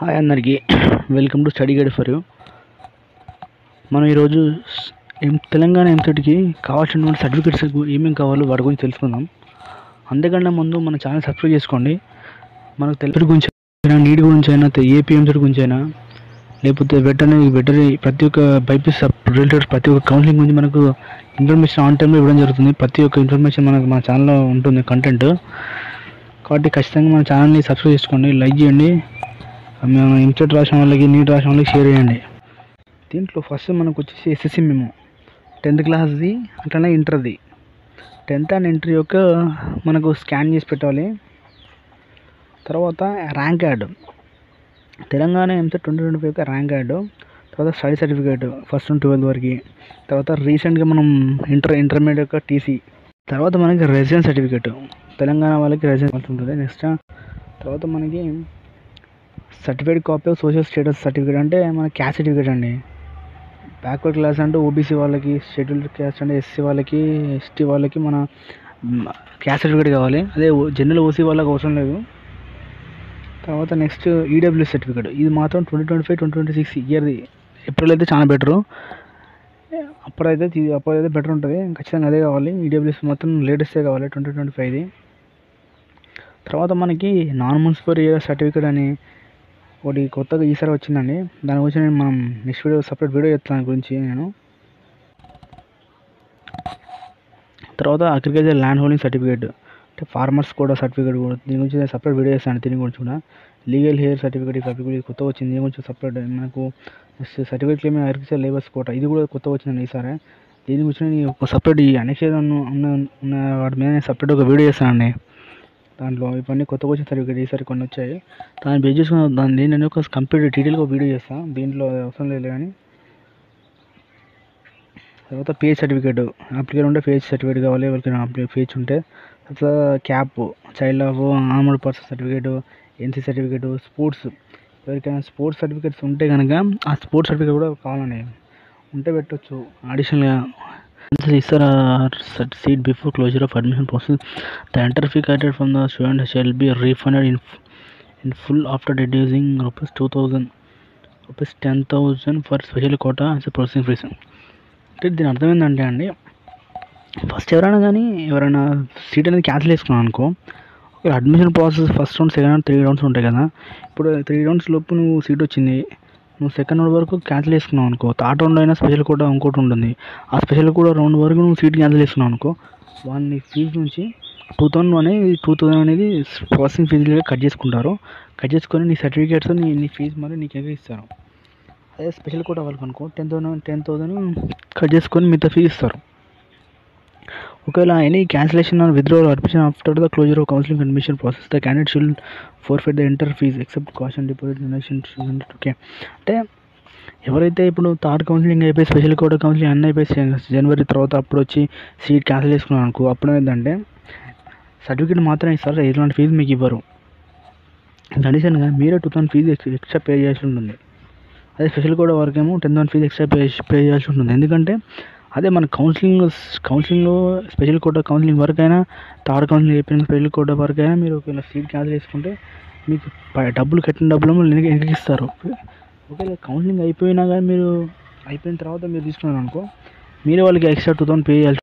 Hi అందరికీ welcome to study guide for you. మనం ఈరోజు తెలంగాణ ఎంసెట్కి కావాల్సినటువంటి సర్టిఫికేట్స్ ఏమేమి కావాలో వాటి గురించి తెలుసుకుందాం. అంతకన్నా ముందు మన ఛానల్ సబ్స్క్రైబ్ చేసుకోండి. మనకు తెలుగు గురించి అయినా, నీట్ గురించి అయినా, ఏపీ ఎంసెట్ గురించి అయినా, లేకపోతే వెటరీ ప్రతి ఒక్క బైపీసీ రిలేటెడ్ ప్రతి ఒక్క కౌన్సిలింగ్ గురించి మనకు ఇన్ఫర్మేషన్ ఆన్ టైంలో ఇవ్వడం జరుగుతుంది. ప్రతి ఒక్క ఇన్ఫర్మేషన్ మనకు మన ఛానల్లో ఉంటుంది కంటెంట్. కాబట్టి ఖచ్చితంగా మన ఛానల్ని సబ్స్క్రైబ్ చేసుకోండి, లైక్ చేయండి. మేము ఎంసెట్ రాసిన వాళ్ళకి, నీట్ రాసిన వాళ్ళకి షేర్ చేయండి. దీంట్లో ఫస్ట్ మనకు వచ్చేసి ఎస్ఎస్సి మేము 10th క్లాస్ది, అట్లనే ఇంటర్ది 10th అండ్ ఇంటర్ యొక్క మనకు స్కాన్ చేసి పెట్టాలి. తర్వాత ర్యాంక్ యాడ్, తెలంగాణ ఎంసెట్ 2025 యొక్క ర్యాంక్ యాడ్, తర్వాత స్టడీ సర్టిఫికేట్ ఫస్ట్ నుండి 12th వరకు, తర్వాత రీసెంట్గా మనం ఇంటర్మీడియట్ యొక్క టీసీ, తర్వాత మనకి రెసిడెన్స్ సర్టిఫికేట్, తెలంగాణ వాళ్ళకి రెసిడెన్స్ ఉంటుంది. నెక్స్ట్ తర్వాత మనకి certified copy of social status certificate, అంటే మన క్యాస్ట్ సర్టిఫికేట్ అండి. బ్యాక్వర్డ్ క్లాస్ అంటే ఓబీసీ వాళ్ళకి, షెడ్యూల్డ్ క్యాస్ట్ అంటే ఎస్సీ వాళ్ళకి, ఎస్టీ వాళ్ళకి మన క్యాస్ట్ సర్టిఫికేట్ కావాలి. అదే జనరల్ ఓసీ వాళ్ళకి అవసరం లేదు. తర్వాత నెక్స్ట్ ఈడబ్ల్యూఎస్ సర్టిఫికేట్, ఇది మాత్రం 2025-2026 ఇయర్ది ఏప్రిల్ అయితే చాలా బెటరు. అప్పుడైతే బెటర్ ఉంటుంది, ఖచ్చితంగా అదే కావాలి. ఈడబ్ల్యూఎస్ మాత్రం లేటెస్టే కావాలి, 2025ది. తర్వాత మనకి నాన్ మున్సిపల్ ఏరియా సర్టిఫికేట్ అని ఒకటి కొత్తగా ఈసారి వచ్చిందండి. దాని గురించి మనం నెక్స్ట్ వీడియో సపరేట్ వీడియో చేస్తాను దాని గురించి నేను. తర్వాత అగ్రికల్చర్ ల్యాండ్ హోల్డింగ్ సర్టిఫికేట్, అంటే ఫార్మర్స్ కూడా సర్టిఫికేట్ కూడా, దీని గురించి సపరేట్ వీడియో చేస్తాను. దీని గురించి కూడా లీగల్ హెయిర్ సర్టిఫికేట్ కొత్తగా వచ్చింది. దీని గురించి సపరేట్ మనకు next certificate claim agriculture labours quota, ఇది కూడా కొత్తగా వచ్చిందండి ఈసారి. దీని గురించి నేను ఒక సపరేట్ ఈ అనేక ఉన్న వాటి మీద నేను సపరేట్ ఒక వీడియో చేస్తానండి. దాంట్లో ఇవన్నీ కొత్తగా వచ్చిన సర్టిఫికేట్ ఈసారి కొన్ని వచ్చాయి. దాన్ని బేస్ చేసుకుని నేను ఒక కంప్లీట్ డీటెయిల్గా వీడియో చేస్తాను, దీంట్లో అవసరం లేదు కానీ. తర్వాత పేజ్ సర్టిఫికేట్, అప్లికేట్ ఉంటే పేజ్ సర్టిఫికేట్ కావాలి ఎవరికైనా పేజ్ ఉంటే. తర్వాత cap, child of armoured person certificate, NC certificate, sports, ఎవరికైనా స్పోర్ట్స్ సర్టిఫికేట్స్ ఉంటే కనుక ఆ స్పోర్ట్స్ సర్టిఫికేట్ కూడా కావాలండి, ఉంటే పెట్టవచ్చు అడిషనల్గా. Sir, seat before closure of admission process, the enter fee collected from the student shall be refunded in full after deducting ₹2,000, ₹10,000 for special quota as a processing fees. అంటే దీని అర్థం ఏంటంటే అండి, ఫస్ట్ ఎవరైనా సీట్ అనేది క్యాన్సిల్ చేసుకున్నాను అనుకో, admission process first round, second round, 3 rounds ఉంటాయి కదా. ఇప్పుడు 3 రౌండ్స్ లోపు నువ్వు సీట్ వచ్చింది, నువ్వు సెకండ్ రౌండ్ వరకు క్యాన్సిల్ చేసుకున్నావు అనుకో, థర్డ్ రౌండ్ అయినా స్పెషల్ కోటా ఇంకోటి ఉంటుంది. ఆ స్పెషల్ కోటా రౌండ్ వరకు నువ్వు సీట్ క్యాన్సిల్ చేసుకున్నావు అనుకో, వాళ్ళని ఫీజు నుంచి 2,000 అనేది ప్రాసెసింగ్ ఫీజులుగా కట్ చేసుకుంటారు. కట్ చేసుకొని నీ సర్టిఫికేట్స్ నీ ఫీజు మరి నీకు ఎక్కడ ఇస్తారు. అదే స్పెషల్ కోటా వాళ్ళకి అనుకో 10,000 కట్ చేసుకొని మిగతా ఫీజు ఇస్తారు. ఒకవేళ any cancellation or withdrawal admission after the closure of counselling admission process, the candidate should forfeit the entire fee except caution deposit donation. Okay, అంటే ఎవరైతే ఇప్పుడు థర్డ్ కౌన్సిలింగ్ అయిపోయి, స్పెషల్ కోటా కౌన్సిలింగ్ అన్నీ అయిపోయి జనవరి తర్వాత అప్పుడు వచ్చి సీట్ క్యాన్సిల్ చేసుకున్నాను అనుకో, అప్పుడు ఏంటంటే సర్టిఫికేట్ మాత్రం ఇస్తారు, ఎలాంటి ఫీజు మీకు ఇవ్వరు. అడిషనల్గా మీరే 2,000 ఫీజు ఎక్స్ట్రా పే చేయాల్సి ఉంటుంది. అదే స్పెషల్ కోటా వరకు ఏమో 10,000 ఫీజు ఎక్స్ట్రా పే చేయాల్సి ఉంటుంది. ఎందుకంటే అదే మన కౌన్సిలింగ్లో స్పెషల్ కోటా కౌన్సిలింగ్ వరకైనా, థర్డ్ కౌన్సిలింగ్ అయిపోయిన స్పెషల్ కోటా వరకైనా మీరు ఒకవేళ సీట్ క్యాన్సిల్ చేసుకుంటే మీకు కట్టిన డబ్బులు వెనక్కి ఇస్తారు. ఒకవేళ కౌన్సిలింగ్ అయిపోయినా కానీ మీరు అయిపోయిన తర్వాత మీరు తీసుకున్నారు అనుకో, మీరే వాళ్ళకి ఎక్స్ట్రా 2,000 పే చేయాల్సి